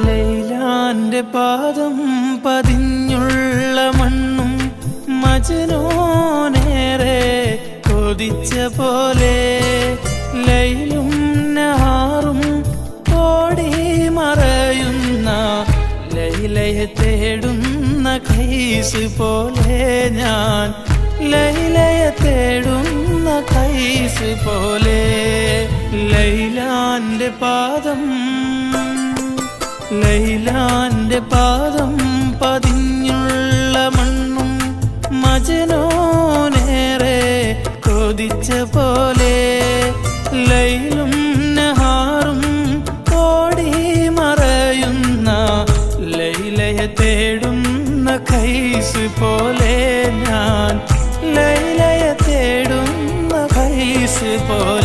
ലൈലാന്റെ പാദം പതിഞ്ഞുള്ള മണ്ണും മജ്നൂനേറെ കൊതിച്ച പോലെ ലൈലും നഹാറും ഓടി മറയുന്ന ലൈലയെ തേടുന്ന ഖൈസ് പോലെ ഞാൻ ലൈലയെ തേടുന്ന ഖൈസ് പോലെ ലൈലാന്റെ പാദം പതിഞ്ഞുള്ള മണ്ണും മജ്നൂനേറെ കൊതിച്ച പോലെ ലൈലും നഹാറും ഓടി മറയുന്ന ലൈലയെ തേടുന്ന ഖൈസ് പോലെ ഞാൻ ലൈലയെ തേടുന്ന ഖൈസ് പോലെ